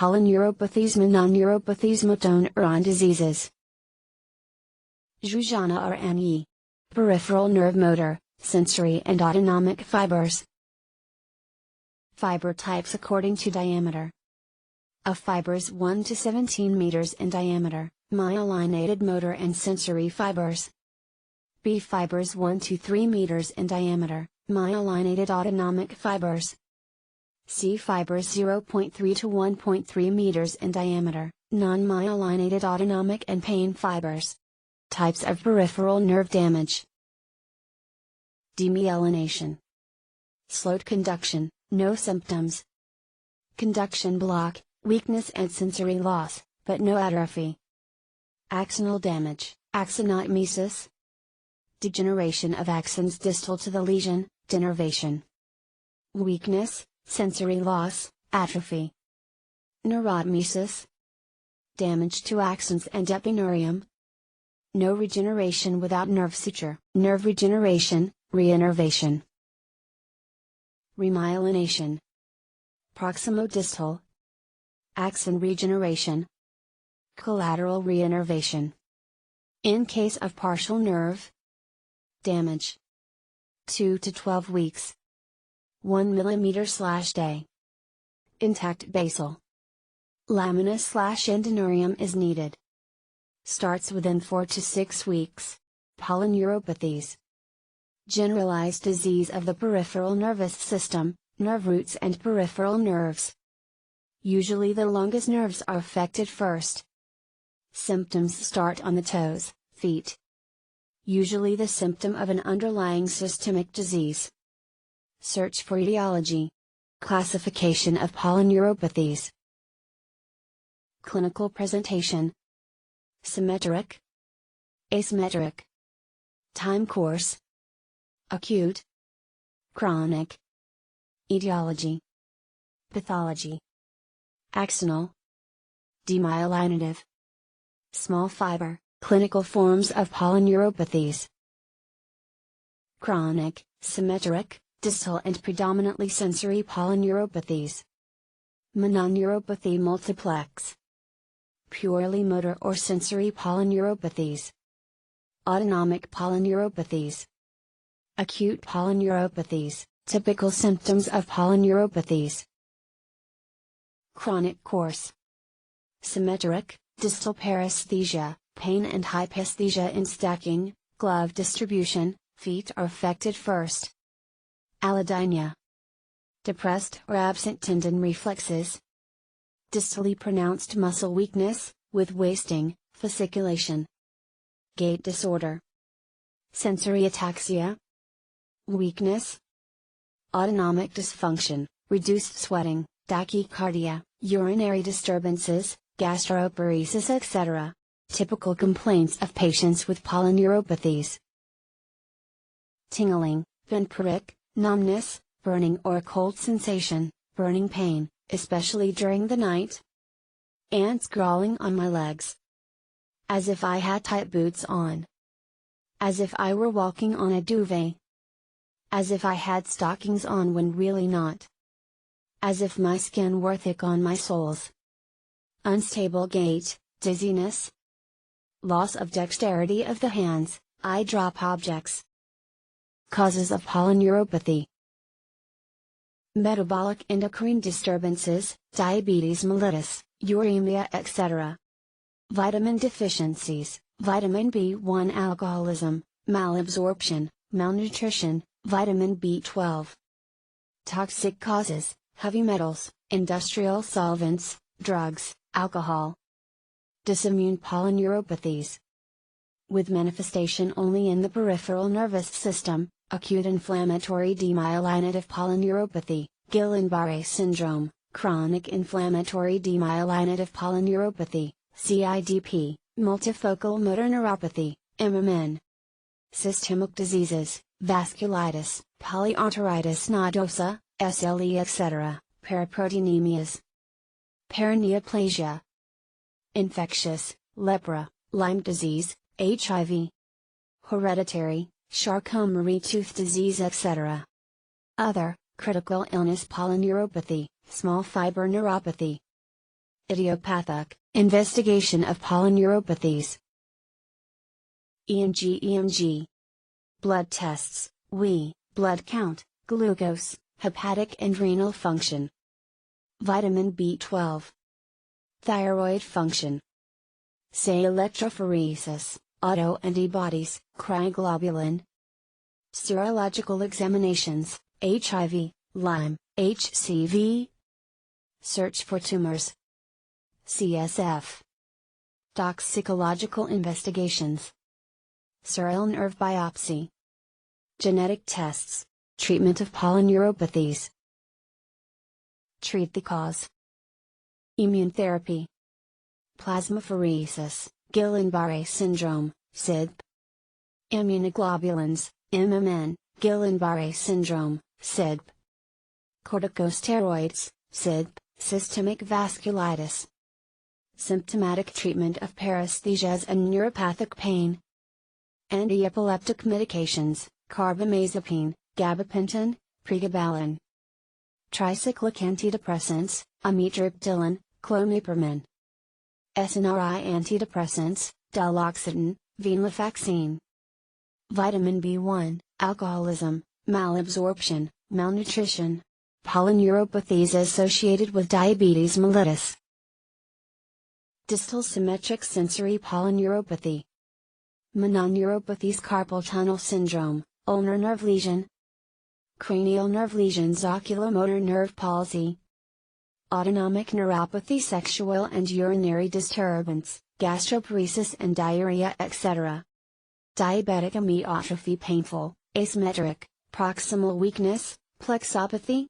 Polyneuropathies Mononeuropathies Motor neuron diseases. Jujana RNE. Peripheral nerve motor, sensory and autonomic fibers. Fiber types according to diameter. Of fibers 1 to 17 meters in diameter, myelinated motor and sensory fibers. B fibers 1 to 3 meters in diameter, myelinated autonomic fibers. C fibers 0.3 to 1.3 meters in diameter, non-myelinated autonomic and pain fibers. Types of peripheral nerve damage. Demyelination. Slowed conduction, no symptoms. Conduction block, weakness and sensory loss, but no atrophy. Axonal damage, axonotmesis. Degeneration of axons distal to the lesion, denervation. Weakness, sensory loss, atrophy. Neurotmesis. Damage to axons and epineurium. No regeneration without nerve suture, nerve regeneration, reinnervation. Remyelination. Proximodistal. Axon regeneration. Collateral reinnervation. In case of partial nerve damage, 2 to 12 weeks. 1 mm/day. Intact basal. Lamina/endoneurium is needed. Starts within 4 to 6 weeks. Polyneuropathies. Generalized disease of the peripheral nervous system, nerve roots and peripheral nerves. Usually the longest nerves are affected first. Symptoms start on the toes, feet. Usually the symptom of an underlying systemic disease. Search for etiology. Classification of polyneuropathies. Clinical presentation. Symmetric. Asymmetric. Time course. Acute. Chronic. Etiology. Pathology. Axonal. Demyelinative. Small fiber, clinical forms of polyneuropathies. Chronic, symmetric, distal and predominantly sensory polyneuropathies. Mononeuropathy multiplex. Purely motor or sensory polyneuropathies. Autonomic polyneuropathies. Acute polyneuropathies, typical symptoms of polyneuropathies. Chronic course. Symmetric, distal paresthesia, pain and hypaesthesia in stacking, glove distribution, feet are affected first. Allodynia. Depressed or absent tendon reflexes. Distally pronounced muscle weakness, with wasting, fasciculation. Gait disorder. Sensory ataxia. Weakness. Autonomic dysfunction, reduced sweating, tachycardia, urinary disturbances, gastroparesis etc. Typical complaints of patients with polyneuropathies. Tingling, pinprick, numbness, burning or cold sensation, burning pain, especially during the night. Ants crawling on my legs. As if I had tight boots on. As if I were walking on a duvet. As if I had stockings on when really not. As if my skin were thick on my soles. Unstable gait, dizziness. Loss of dexterity of the hands, I drop objects. Causes of polyneuropathy. Metabolic endocrine disturbances, diabetes mellitus, uremia etc. Vitamin deficiencies, vitamin B1 alcoholism, malabsorption, malnutrition, vitamin B12. Toxic causes, heavy metals, industrial solvents, drugs, alcohol. Dysimmune polyneuropathies. With manifestation only in the peripheral nervous system, acute inflammatory demyelinative polyneuropathy, Guillain-Barré syndrome, chronic inflammatory demyelinative polyneuropathy, CIDP, multifocal motor neuropathy, MMN. Systemic diseases, vasculitis, polyarteritis nodosa, SLE etc., paraproteinemias. Paraneoplasia. Infectious, lepra, Lyme disease, HIV. Hereditary, Charcot-Marie-Tooth disease etc. Other, critical illness polyneuropathy, small fiber neuropathy. Idiopathic investigation of polyneuropathies. EMG. Blood tests, blood count, glucose, hepatic and renal function. Vitamin B12. Thyroid function. Say electrophoresis, autoantibodies, cryoglobulin. Serological examinations, HIV, Lyme, HCV. Search for tumors. CSF. Toxicological investigations. Sural nerve biopsy. Genetic tests, treatment of polyneuropathies. Treat the cause. Immune therapy. Plasmapheresis, Guillain-Barré syndrome, SIDP. Immunoglobulins, MMN, Guillain-Barré syndrome, SIDP. Corticosteroids, SIDP, systemic vasculitis. Symptomatic treatment of paresthesias and neuropathic pain. Antiepileptic medications, carbamazepine, gabapentin, pregabalin. Tricyclic antidepressants, amitriptyline, clomipramine. SNRI antidepressants, duloxetine, venlafaxine. Vitamin B1, alcoholism, malabsorption, malnutrition. Polyneuropathies associated with diabetes mellitus. Distal symmetric sensory polyneuropathy. Mononeuropathies, carpal tunnel syndrome, ulnar nerve lesion. Cranial nerve lesions, oculomotor nerve palsy. Autonomic neuropathy, sexual and urinary disturbance, gastroparesis and diarrhea, etc. Diabetic amyotrophy, painful, asymmetric, proximal weakness, plexopathy.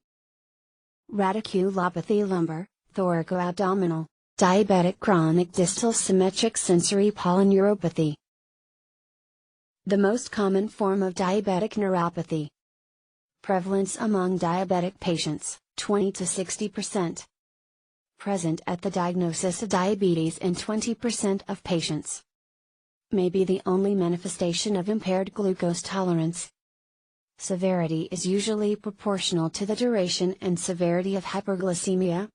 Radiculopathy, lumbar, thoracoabdominal, diabetic chronic distal symmetric sensory polyneuropathy. The most common form of diabetic neuropathy. Prevalence among diabetic patients, 20 to 60%. Present at the diagnosis of diabetes in 20% of patients. May be the only manifestation of impaired glucose tolerance. Severity is usually proportional to the duration and severity of hyperglycemia.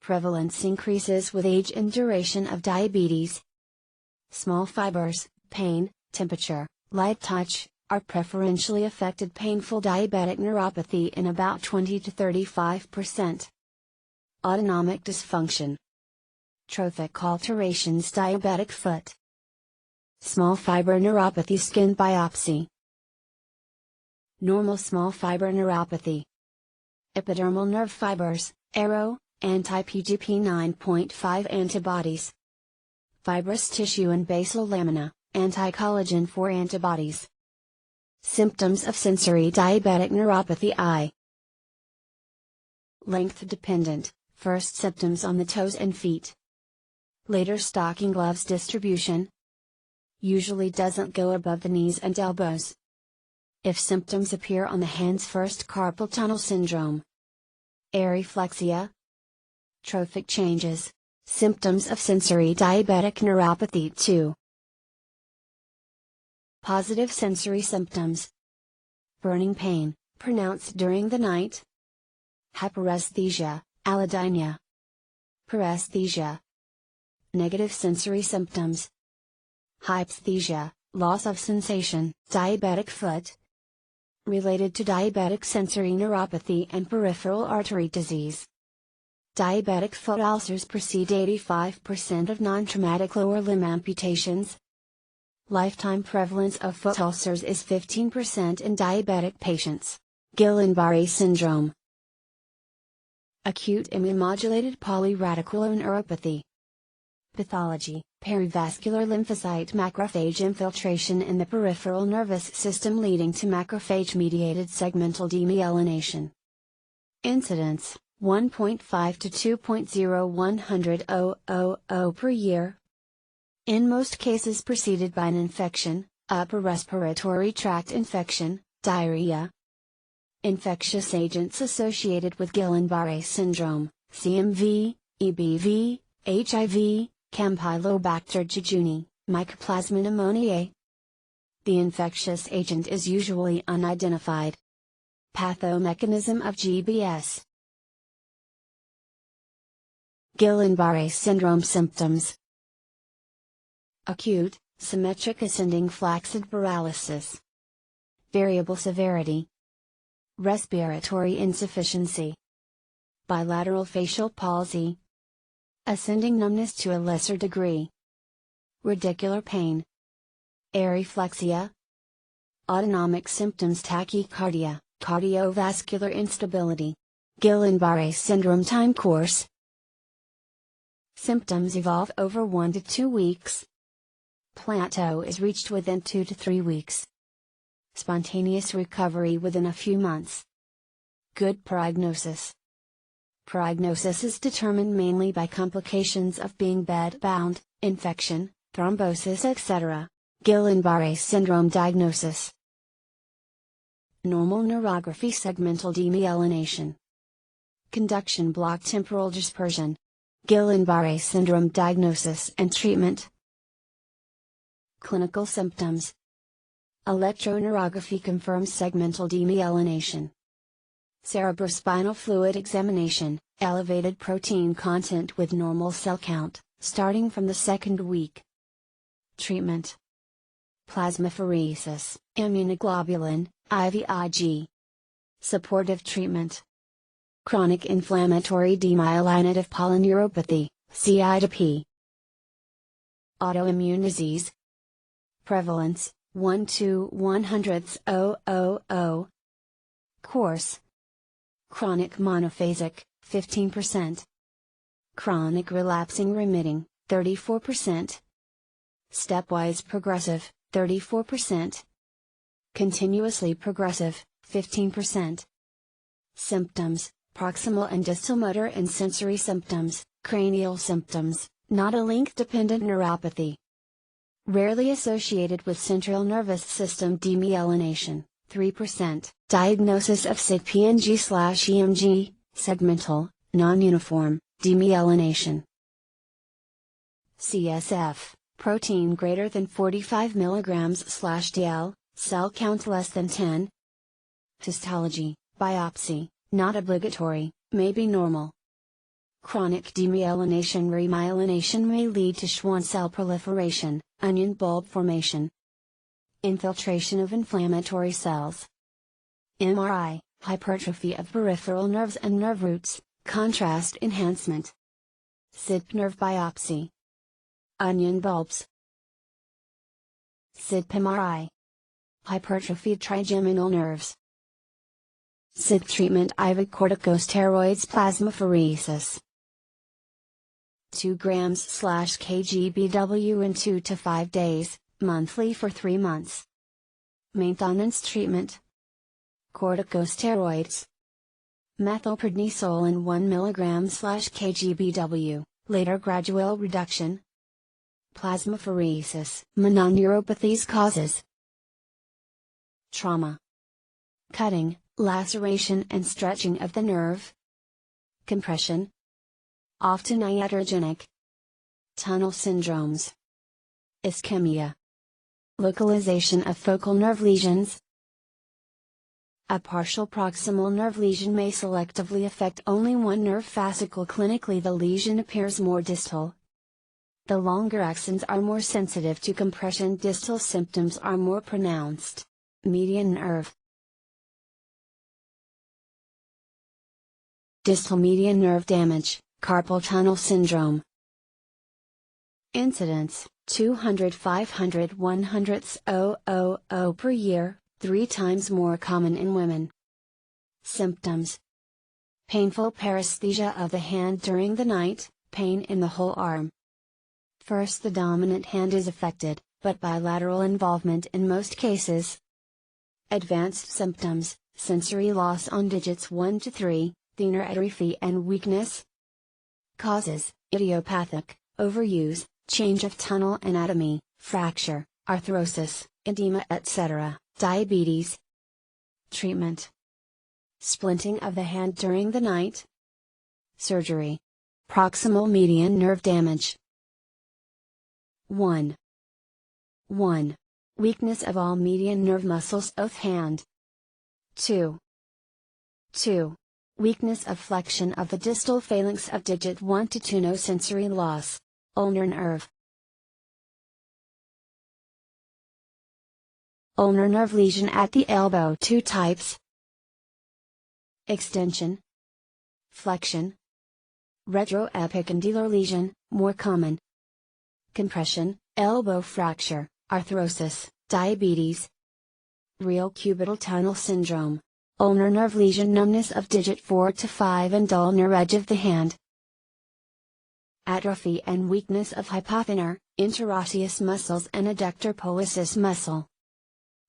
Prevalence increases with age and duration of diabetes. Small fibers, pain, temperature, light touch, are preferentially affected. Painful diabetic neuropathy in about 20 to 35%. Autonomic dysfunction. Trophic alterations, diabetic foot. Small fiber neuropathy, skin biopsy. Normal small fiber neuropathy. Epidermal nerve fibers, ARO, anti-PGP 9.5 antibodies. Fibrous tissue and basal lamina, anti-collagen 4 antibodies. Symptoms of sensory diabetic neuropathy: I. Length dependent, first symptoms on the toes and feet. Later stocking gloves distribution. Usually doesn't go above the knees and elbows. If symptoms appear on the hands first, carpal tunnel syndrome. Areflexia. Trophic changes, symptoms of sensory diabetic neuropathy 2. Positive sensory symptoms. Burning pain, pronounced during the night. Hyperesthesia, allodynia. Paresthesia. Negative sensory symptoms. Hypesthesia, loss of sensation, diabetic foot. Related to diabetic sensory neuropathy and peripheral artery disease. Diabetic foot ulcers precede 85% of non-traumatic lower limb amputations. Lifetime prevalence of foot ulcers is 15% in diabetic patients. Guillain-Barré syndrome. Acute immune-modulated polyradiculoneuropathy. Pathology: perivascular lymphocyte macrophage infiltration in the peripheral nervous system leading to macrophage-mediated segmental demyelination. Incidence: 1.5 to 2.0/100,000 per year. In most cases preceded by an infection, upper respiratory tract infection, diarrhea. Infectious agents associated with Guillain-Barré syndrome: CMV, EBV, HIV, Campylobacter jejuni, Mycoplasma pneumoniae. The infectious agent is usually unidentified. Pathomechanism of GBS. Guillain-Barré syndrome symptoms. Acute, symmetric ascending flaccid paralysis. Variable severity. Respiratory insufficiency. Bilateral facial palsy. Ascending numbness to a lesser degree. Radicular pain. Areflexia. Autonomic symptoms: tachycardia, cardiovascular instability. Guillain-Barré syndrome time course. Symptoms evolve over 1 to 2 weeks. Plateau is reached within 2 to 3 weeks. Spontaneous recovery within a few months. Good prognosis. Prognosis is determined mainly by complications of being bed-bound, infection, thrombosis, etc. Guillain-Barré syndrome diagnosis. Normal neurography, segmental demyelination. Conduction block, temporal dispersion. Guillain-Barré syndrome diagnosis and treatment. Clinical symptoms. Electroneurography confirms segmental demyelination. Cerebrospinal fluid examination, elevated protein content with normal cell count, starting from the 2nd week. Treatment. Plasmapheresis, immunoglobulin, IVIG. Supportive treatment. Chronic inflammatory demyelinative polyneuropathy, CIDP. Autoimmune disease. Prevalence, 1 to 100,000. Course. Chronic monophasic, 15%. Chronic relapsing remitting, 34%. Stepwise progressive, 34%. Continuously progressive, 15%. Symptoms: proximal and distal motor and sensory symptoms, cranial symptoms, not a link-dependent neuropathy. Rarely associated with central nervous system demyelination, 3%. Diagnosis of SID-PNG/EMG, segmental, non-uniform, demyelination. CSF, protein greater than 45 mg/dl, cell count less than 10. Histology, biopsy, not obligatory, may be normal. Chronic demyelination remyelination may lead to Schwann cell proliferation, onion bulb formation. Infiltration of inflammatory cells. MRI, hypertrophy of peripheral nerves and nerve roots, contrast enhancement. SID nerve biopsy. Onion bulbs. SID-PMRI. Hypertrophied trigeminal nerves. SID treatment: IV corticosteroids, plasmapheresis. 2 grams/kg/BW in 2 to 5 days, monthly for 3 months. Maintenance treatment. Corticosteroids. Methylprednisolone 1 mg/kg/BW, later gradual reduction. Plasmapheresis. Mononeuropathies causes. Trauma. Cutting, laceration and stretching of the nerve. Compression. Often iatrogenic. Tunnel syndromes. Ischemia. Localization of focal nerve lesions. A partial proximal nerve lesion may selectively affect only one nerve fascicle. Clinically, the lesion appears more distal. The longer axons are more sensitive to compression. Distal symptoms are more pronounced. Median nerve. Distal median nerve damage, carpal tunnel syndrome. Incidence: 200-500-100,000 per year, 3 times more common in women. Symptoms: painful paresthesia of the hand during the night, pain in the whole arm. First, the dominant hand is affected, but bilateral involvement in most cases. Advanced symptoms: sensory loss on digits 1 to 3, thinner atrophy and weakness. Causes: idiopathic, overuse, change of tunnel anatomy, fracture, arthrosis, edema, etc., diabetes. Treatment: splinting of the hand during the night. Surgery. Proximal median nerve damage. 1. Weakness of all median nerve muscles of hand. 2. weakness of flexion of the distal phalanx of digit 1 to 2, no sensory loss, ulnar nerve. Ulnar nerve lesion at the elbow. 2 types: extension, flexion. Retroepicondylar lesion, more common. Compression, elbow fracture, arthrosis, diabetes. Real cubital tunnel syndrome, ulnar nerve lesion, numbness of digit 4 to 5 and ulnar edge of the hand. Atrophy and weakness of hypothenar, interosseous muscles and adductor pollicis muscle.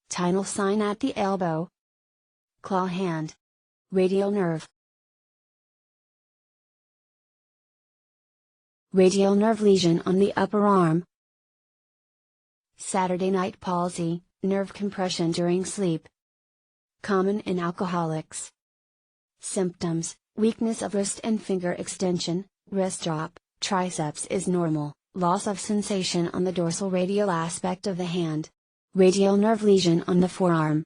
Tinal sign at the elbow. Claw hand. Radial nerve. Radial nerve lesion on the upper arm. Saturday night palsy, nerve compression during sleep. Common in alcoholics. Symptoms: weakness of wrist and finger extension, wrist drop, triceps is normal, loss of sensation on the dorsal radial aspect of the hand. Radial nerve lesion on the forearm.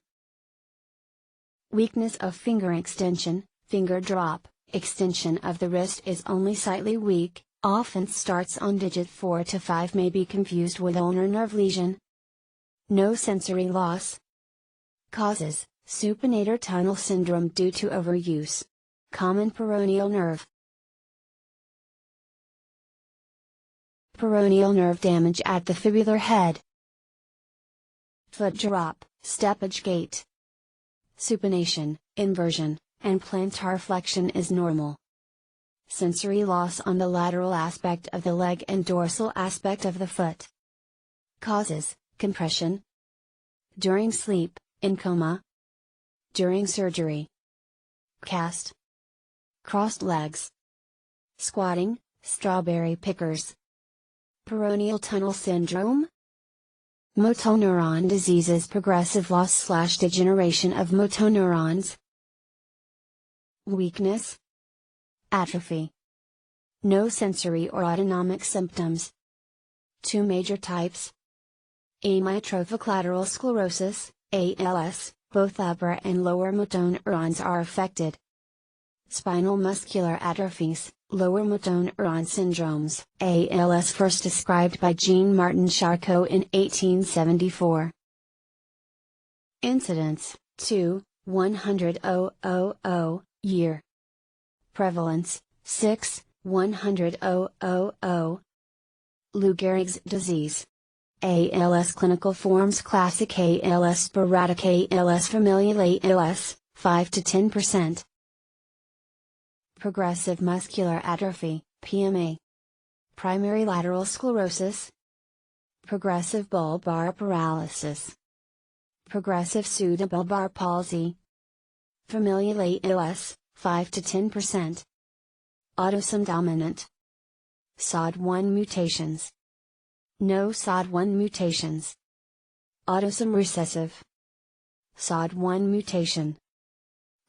Weakness of finger extension, finger drop, extension of the wrist is only slightly weak, often starts on digit 4 to 5, may be confused with ulnar nerve lesion. No sensory loss. Causes: supinator tunnel syndrome due to overuse. Common peroneal nerve. Peroneal nerve damage at the fibular head. Foot drop, steppage gait. Supination, inversion, and plantar flexion is normal. Sensory loss on the lateral aspect of the leg and dorsal aspect of the foot. Causes: compression. During sleep, in coma. During surgery. Cast. Crossed legs. Squatting, strawberry pickers. Peroneal tunnel syndrome. Motoneuron diseases, progressive loss/degeneration of motoneurons. Weakness. Atrophy. No sensory or autonomic symptoms. 2 major types: amyotrophic lateral sclerosis, ALS, both upper and lower motoneurons are affected. Spinal muscular atrophies, lower motoneuron syndromes, ALS, first described by Jean-Martin Charcot in 1874. Incidence: 2/100,000 year. Prevalence: 6/100,000. Lou Gehrig's disease. ALS clinical forms: classic ALS, sporadic ALS, familial ALS, 5 to 10%. Progressive muscular atrophy, PMA. Primary lateral sclerosis. Progressive bulbar paralysis. Progressive pseudobulbar palsy. Familial ALS, 5 to 10%. Autosome dominant. SOD1 mutations. No SOD1 mutations. Autosome recessive. SOD1 mutation.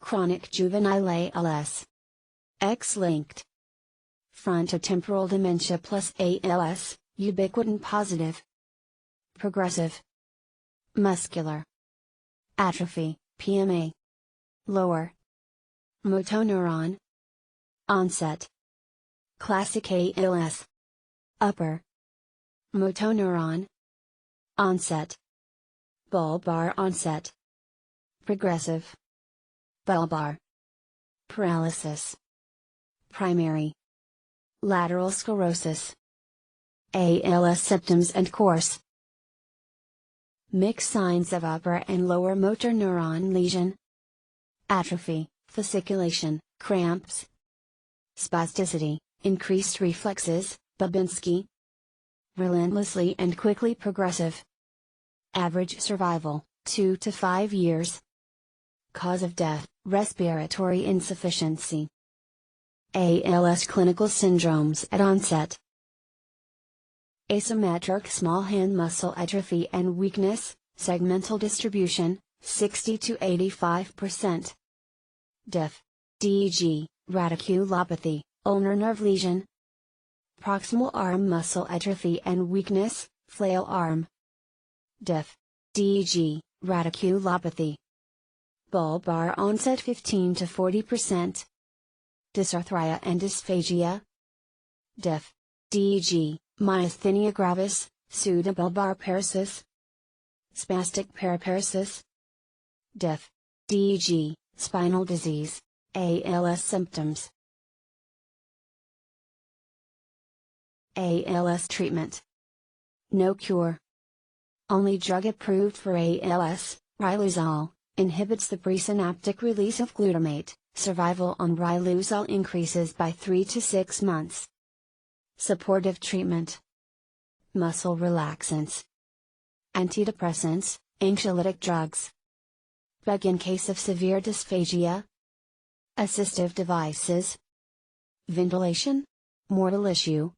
Chronic juvenile ALS. X-linked. Frontotemporal dementia plus ALS, ubiquitin positive. Progressive. Muscular atrophy, PMA. Lower motoneuron. Onset. Classic ALS. Upper motoneuron. Onset. Bulbar onset. Progressive. Bulbar paralysis. Primary lateral sclerosis. ALS symptoms and course. Mixed signs of upper and lower motor neuron lesion. Atrophy, fasciculation, cramps. Spasticity, increased reflexes, Babinski. Relentlessly and quickly progressive. Average survival, 2 to 5 years. Cause of death, respiratory insufficiency. ALS clinical syndromes at onset. Asymmetric small hand muscle atrophy and weakness, segmental distribution, 60 to 85%. DIF. DEG, radiculopathy, ulnar nerve lesion. Proximal arm muscle atrophy and weakness, flail arm. DIF. DEG, radiculopathy. Bulbar onset 15 to 40%. dysarthria and dysphagia. Diff. DEG, myasthenia gravis, pseudobulbar paresis. Spastic paraparesis. Diff. DEG, spinal disease, ALS symptoms. ALS treatment. No cure. Only drug approved for ALS, riluzole, inhibits the presynaptic release of glutamate. Survival on riluzole increases by 3 to 6 months. Supportive treatment. Muscle relaxants. Antidepressants, anxiolytic drugs. Bug in case of severe dysphagia. Assistive devices. Ventilation. Mortal issue.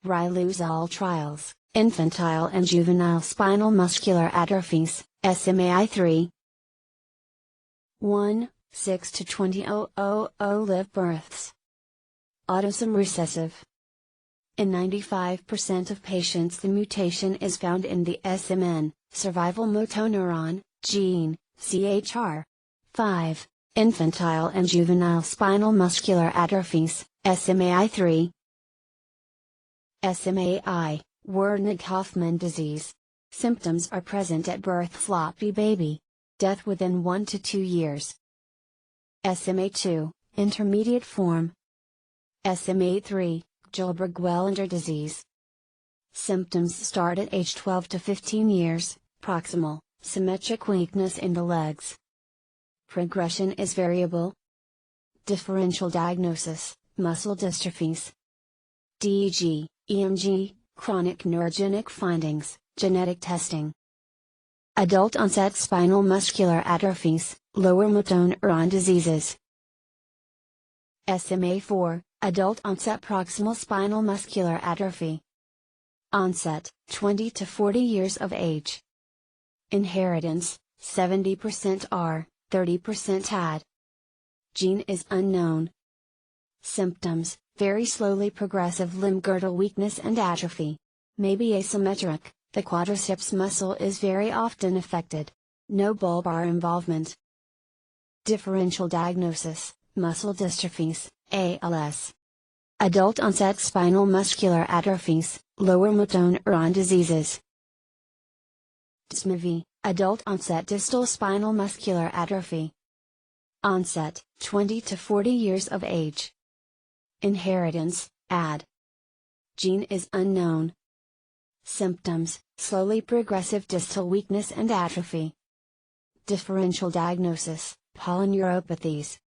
Riluzole trials, infantile and juvenile spinal muscular atrophies, SMAI3. 1, 6 to 20,000 live births. Autosome recessive. In 95% of patients the mutation is found in the SMN, survival motoneuron, gene, CHR. 5. Infantile and juvenile spinal muscular atrophies, SMAI3. SMAI, Wernicke-Hoffmann disease. Symptoms are present at birth. Floppy baby. Death within 1 to 2 years. SMA2, intermediate form. SMA3, Gilbert-Wellender disease. Symptoms start at age 12 to 15 years, proximal, symmetric weakness in the legs. Progression is variable. Differential diagnosis, muscle dystrophies. DEG, EMG, chronic neurogenic findings, genetic testing. Adult onset spinal muscular atrophies, lower motoneuron diseases. SMA4, adult onset proximal spinal muscular atrophy. Onset, 20 to 40 years of age. Inheritance, 70% R, 30% had. Gene is unknown. Symptoms, very slowly progressive limb girdle weakness and atrophy. May be asymmetric, the quadriceps muscle is very often affected. No bulbar involvement. Differential diagnosis, muscle dystrophies, ALS. Adult onset spinal muscular atrophies, lower motoneuron diseases. DSMV, adult onset distal spinal muscular atrophy. Onset, 20 to 40 years of age. Inheritance, AD. Gene is unknown. Symptoms, slowly progressive distal weakness and atrophy. Differential diagnosis, polyneuropathies.